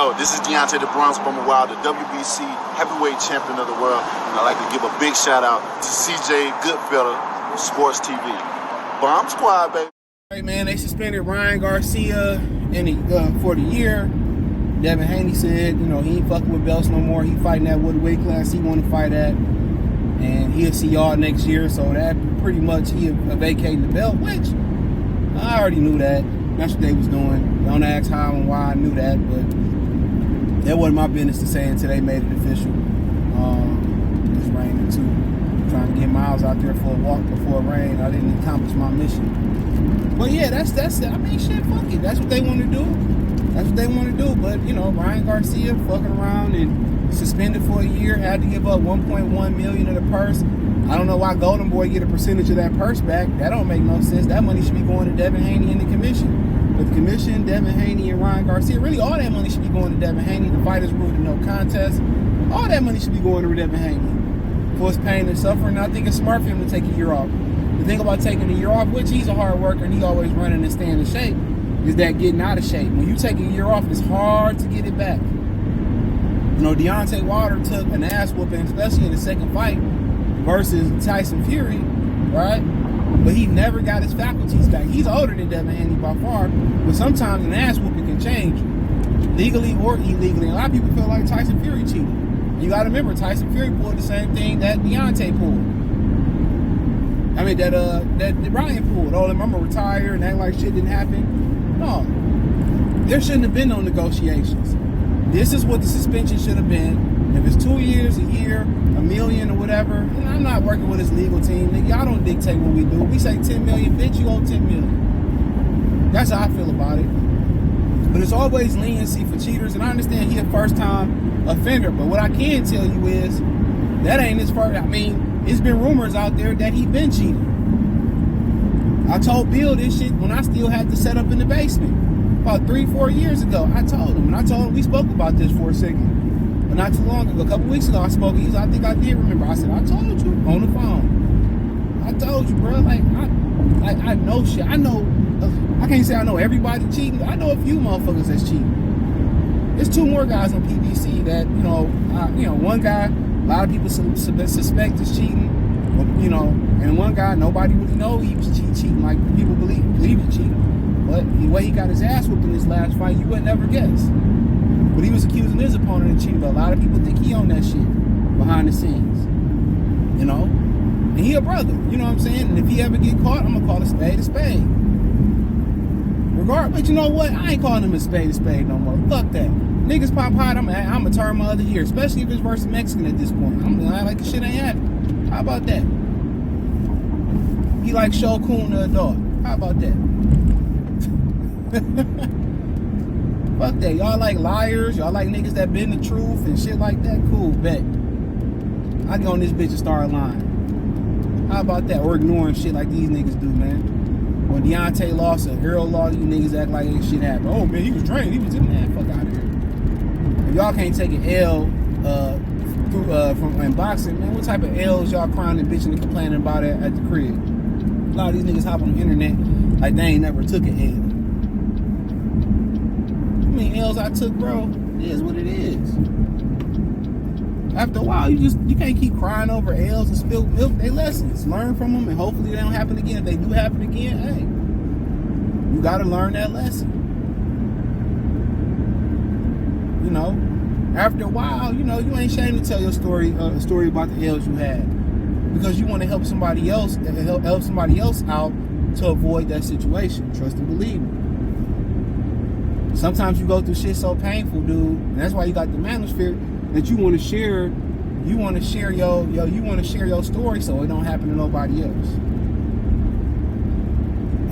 Yo, this is Deontay the Bronx Bummer Wild, the WBC heavyweight champion of the world. And I'd like to give a big shout out to CJ Goodfellow, Sports TV. Bomb Squad, baby. Hey man, they suspended Ryan Garcia for the year. Devin Haney said, he ain't fucking with belts no more. He fighting that weight class he want to fight at. And he'll see y'all next year. So that pretty much he vacating the belt, which I already knew that. That's what they was doing. Don't ask how and why I knew that, but that wasn't my business to say until they made it official. It's raining too. Trying to get Miles out there for a walk before it rained. I didn't accomplish my mission. But yeah, that's I mean, shit, fuck it. That's what they want to do. That's what they want to do. But, Ryan Garcia fucking around and suspended for a year, had to give up $1.1 million of the purse. I don't know why Golden Boy get a percentage of that purse back. That don't make no sense. That money should be going to Devin Haney and the commission. But the commission, Devin Haney and Ryan Garcia, really all that money should be going to Devin Haney. The fighters ruled in no contest. All that money should be going to Devin Haney for his pain and suffering. I think it's smart for him to take a year off. The thing about taking a year off, which he's a hard worker and he always running and staying in shape, is that getting out of shape. When you take a year off, it's hard to get it back. Deontay Wilder took an ass whooping, especially in the second fight versus Tyson Fury, right? But he never got his faculties back. He's older than Devin Haney by far, but sometimes an ass whooping can change, legally or illegally. A lot of people feel like Tyson Fury cheated. You got to remember, Tyson Fury pulled the same thing that Deontay pulled. I mean, that Ryan pulled. Oh, I'm gonna retire and act like shit didn't happen. No, there shouldn't have been no negotiations. This is what the suspension should have been. If it's 2 years, a year, $1 million or whatever, and I'm not working with his legal team. Nigga, y'all don't dictate what we do. We say 10 million, bitch, you owe 10 million. That's how I feel about it. But it's always leniency for cheaters, and I understand he a first-time offender, but what I can tell you is that ain't his first. I mean, it's been rumors out there that he been cheating. I told Bill this shit when I still had to set up in the basement. About 3-4 years ago, I told him, we spoke about this for a second. But not too long ago, a couple weeks ago, I spoke. I think I did remember. I said, I told you on the phone. I told you, bro. I know shit. I know. I can't say I know everybody cheating. I know a few motherfuckers that's cheating. There's 2 more guys on PBC that one guy a lot of people suspect is cheating. And one guy nobody really know he was cheating. Like people believe he's cheating. But the way he got his ass whooped in this last fight, you would never guess. But he was accusing his opponent of cheating. But a lot of people think he owned that shit behind the scenes. And he a brother. You know what I'm saying? And if he ever get caught, I'm gonna call a spade a spade. But you know what? I ain't calling him a spade no more. Fuck that. Niggas pop hot, I'm gonna turn my other ear, especially if it's versus Mexican at this point. I'm gonna act like the shit ain't happening. How about that? He like Shokun to a dog. How about that? Fuck that. Y'all like liars. Y'all like niggas that bend the truth and shit like that. Cool, bet. I go on this bitch and start lying. How about that? Or ignoring shit like these niggas do, man. When Deontay lost a hero law, you niggas act like ain't shit happened. Oh man, he was trained. He was in there. Fuck out of here. If y'all can't take an L from boxing, man, what type of L's y'all crying and bitching and complaining about at the crib? A lot of these niggas hop on the internet like they ain't never took an L. How many L's I took, bro? It is what it is. After a while, you can't keep crying over L's and spilled milk. They lessons. Learn from them, and hopefully they don't happen again. If they do happen again, hey, you gotta learn that lesson. After a while, you ain't ashamed to tell your story, a story about the L's you had, because you want to help somebody else, out to avoid that situation. Trust and believe me. Sometimes you go through shit so painful, dude, and that's why you got the manosphere that you want to share. You want to share your story so it don't happen to nobody else.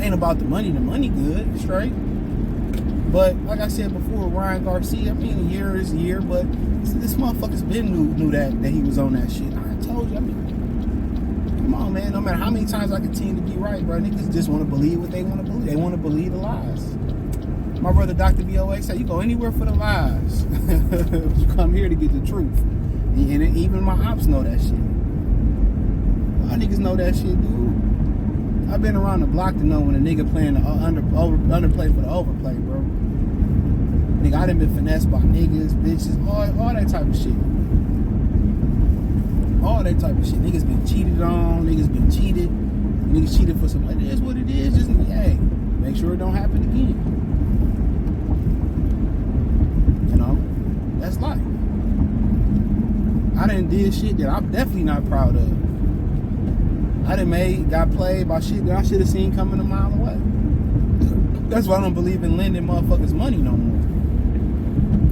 Ain't about the money. The money good, straight. But like I said before, Ryan Garcia, I mean, a year is a year, but this motherfucker's been knew that he was on that shit. I told you, come on, man. No matter how many times I continue to be right, bro, niggas just want to believe what they want to believe. They want to believe the lies. My brother Dr. BOA said, you go anywhere for the lies. You come here to get the truth. And even my ops know that shit. My niggas know that shit, dude. I've been around the block to know when a nigga playing the underplay for the overplay, bro. Nigga, I done been finessed by niggas, bitches, all that type of shit. All that type of shit. Niggas been cheated on, niggas been cheated. Niggas cheated for some, it is what it is. Just, hey, make sure it don't happen again. You know, that's life. I done did shit that I'm definitely not proud of. I done got played by shit that I should have seen coming a mile away. That's why I don't believe in lending motherfuckers money no more.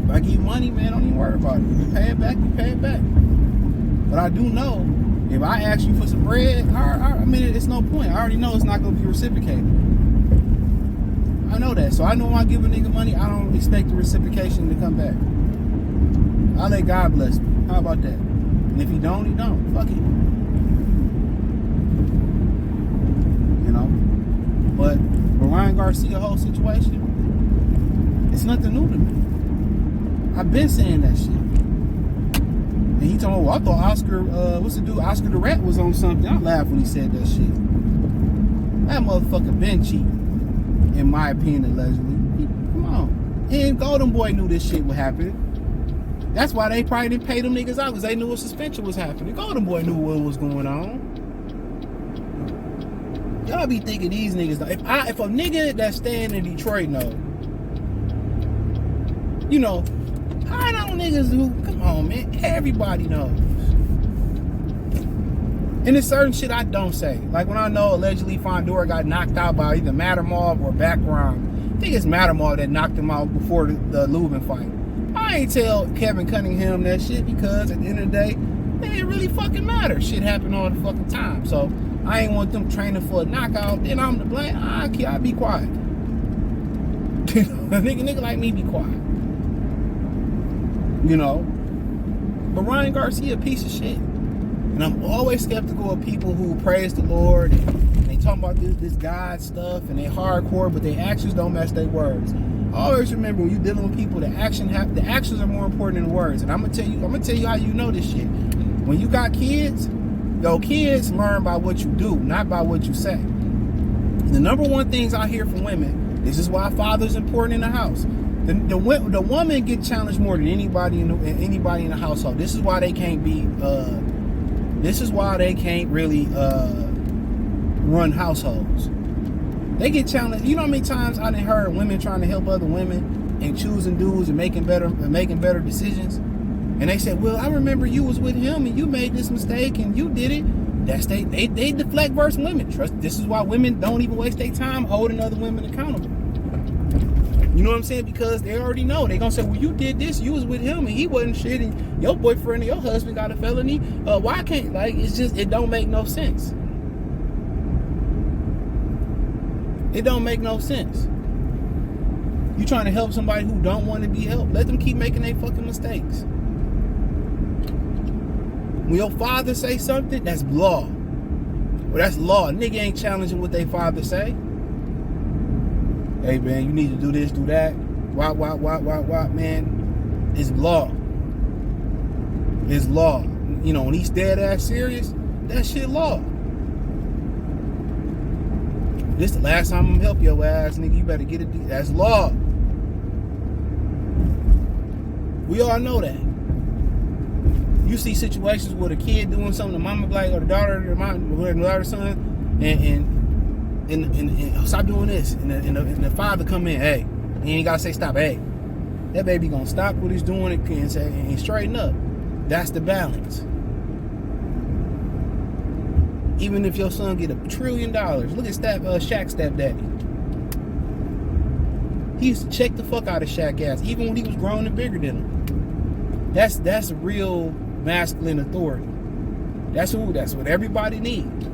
If I give you money, man, don't even worry about it. You pay it back, you pay it back. But I do know, if I ask you for some bread, I mean, it's no point. I already know it's not going to be reciprocated. I know that. So I know when I give a nigga money, I don't expect the reciprocation to come back. I let God bless me. How about that? And if he don't, he don't. Fuck it. You know? But Ryan Garcia whole situation, it's nothing new to me. I've been saying that shit. And he told me, well, I thought Oscar, what's the dude? Oscar the Rat was on something. I laughed when he said that shit. That motherfucker been cheating, in my opinion, allegedly. Come on. And Golden Boy knew this shit would happen. That's why they probably didn't pay them niggas out, because they knew a suspension was happening. Golden Boy knew what was going on. Y'all be thinking these niggas, if a nigga that's staying in Detroit know, you know, I know niggas who, come on, man, everybody knows. And there's certain shit I don't say. Like when I know allegedly Fondora got knocked out by either Mattermob or Background. I think it's Mattermob that knocked him out before the Lubin fight. I ain't tell Kevin Cunningham that shit because at the end of the day, it didn't really fucking matter. Shit happened all the fucking time. So I ain't want them training for a knockout. Then I'm to blame. I be quiet. A nigga like me be quiet. You know? But Ryan Garcia, a piece of shit. And I'm always skeptical of people who praise the Lord and they talk about this God stuff and they hardcore, but their actions don't match their words. Always remember, when you're dealing with people, the actions are more important than the words. And I'm gonna tell you how you know this shit. When you got kids, your kids learn by what you do, not by what you say. The number one things I hear from women, this is why father's important in the house. The woman get challenged more than anybody in the household. This is why they can't really run households. They get challenged. You know how many times I done heard women trying to help other women and choosing dudes and making better decisions, and they said, "Well, I remember you was with him and you made this mistake and you did it." That's they deflect versus women. Trust. This is why women don't even waste their time holding other women accountable. You know what I'm saying? Because they already know. They gonna say, "Well, you did this. You was with him and he wasn't shit, and your boyfriend or your husband got a felony. Why can't it don't make no sense." It don't make no sense. You trying to help somebody who don't want to be helped. Let them keep making their fucking mistakes. When your father say something, that's law. Well, that's law. Nigga ain't challenging what their father say. Hey, man, you need to do this, do that. Why, man? It's law. It's law. You know, when he's dead ass serious, that shit law. This the last time I'm gonna help your ass, nigga. You better get it. That's law. We all know that. You see situations with a kid doing something, the mama like, or the daughter, or the son, and stop doing this, and the father come in, hey, he ain't gotta say stop, hey, that baby gonna stop what he's doing and say and straighten up. That's the balance. Even if your son get $1 trillion, look at Shaq's stepdaddy. He used to check the fuck out of Shaq ass, even when he was grown and bigger than him. That's real masculine authority. That's what everybody needs.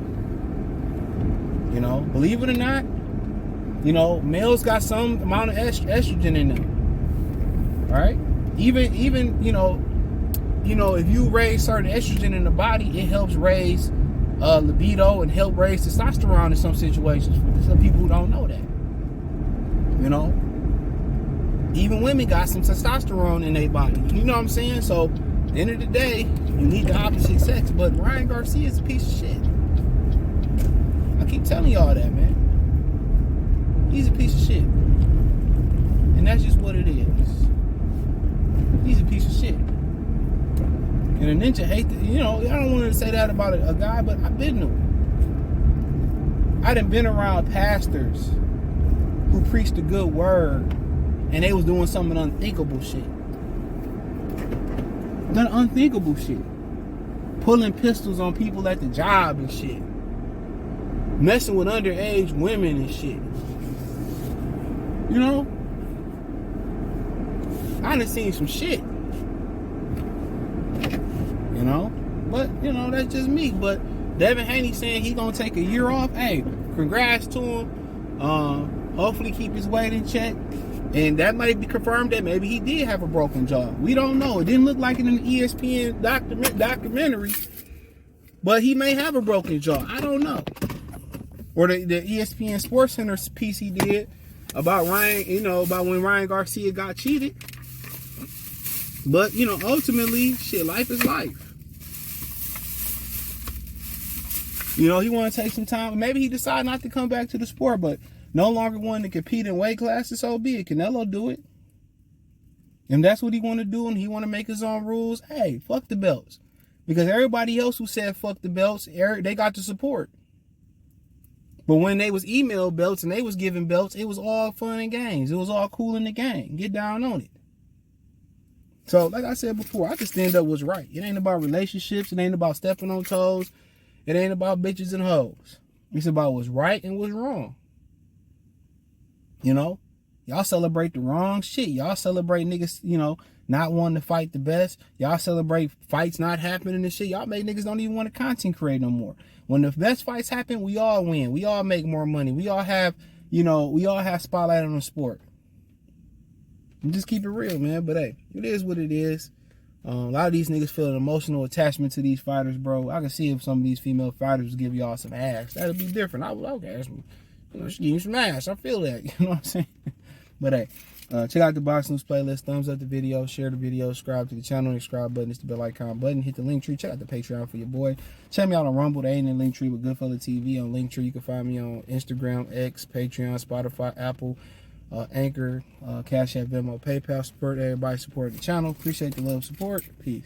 You know, believe it or not, you know, males got some amount of estrogen in them. All right, even you know, if you raise certain estrogen in the body, it helps raise libido and help raise testosterone in some situations for some people who don't know that. You know, even women got some testosterone in their body. You know what I'm saying? So at the end of the day, you need the opposite sex. But Ryan Garcia is a piece of shit. I keep telling y'all that, man. He's a piece of shit. And that's just what it is. piece of shit. And a ninja hate, I don't want to say that about a guy, but I've been to him. I done been around pastors who preached the good word, and they was doing some unthinkable shit. Done unthinkable shit. Pulling pistols on people at the job and shit. Messing with underage women and shit. I done seen some shit. But, that's just me. But Devin Haney saying he gonna take a year off. Hey, congrats to him. Hopefully keep his weight in check. And that might be confirmed that maybe he did have a broken jaw. We don't know. It didn't look like it in the ESPN documentary. But he may have a broken jaw. I don't know. Or the ESPN Sports Center piece he did about Ryan, about when Ryan Garcia got cheated. But, ultimately, shit, life is life. He want to take some time. Maybe he decided not to come back to the sport, but no longer wanting to compete in weight classes, so be it. Canelo do it. And that's what he want to do, and he want to make his own rules. Hey, fuck the belts. Because everybody else who said fuck the belts, they got the support. But when they was email belts and they was giving belts, it was all fun and games. It was all cool in the game. Get down on it. So, like I said before, I can stand up what's right. It ain't about relationships. It ain't about stepping on toes. It ain't about bitches and hoes. It's about what's right and what's wrong. Y'all celebrate the wrong shit. Y'all celebrate niggas, not wanting to fight the best. Y'all celebrate fights not happening and shit. Y'all make niggas don't even want to content create no more. When the best fights happen, we all win. We all make more money. We all have, spotlight on the sport. And just keep it real, man. But hey, it is what it is. A lot of these niggas feel an emotional attachment to these fighters, bro. I can see if some of these female fighters give y'all some ass. That'd be different. I would ask me. She give you some ass. I feel that. You know what I'm saying? But hey, check out the Box News playlist. Thumbs up the video. Share the video. Subscribe to the channel. The subscribe button is the bell icon button. Hit the link tree. Check out the Patreon for your boy. Check me out on Rumble. They ain't in link tree with Goodfella TV on link tree. You can find me on Instagram, X, Patreon, Spotify, Apple, Anchor, Cash App, Venmo, PayPal. Support everybody. Support the channel. Appreciate the love, support. Peace.